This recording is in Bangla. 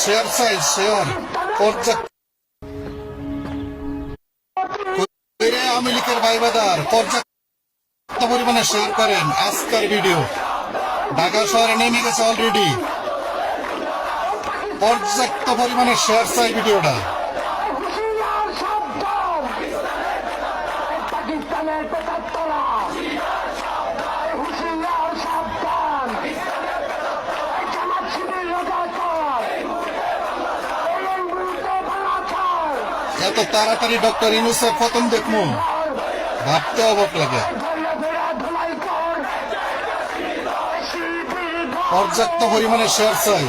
শেয়ার চাই, শেয়ার পর্যাপ্ত। আওয়ামী লীগের ভাইবাদার পর্যাপ্ত পরিমাণে শেয়ার করেন আজকের ভিডিও। ঢাকা শহরে নেমে গেছে অলরেডি, পর্যাপ্ত পরিমাণে শেয়ার চাই ভিডিওটা। এত তাড়াতাড়ি ডক্টর ইউনূসের পতন দেখবো ভাবতে অবাক লাগে। পর্যাপ্ত পরিমাণে শেয়ার চাই।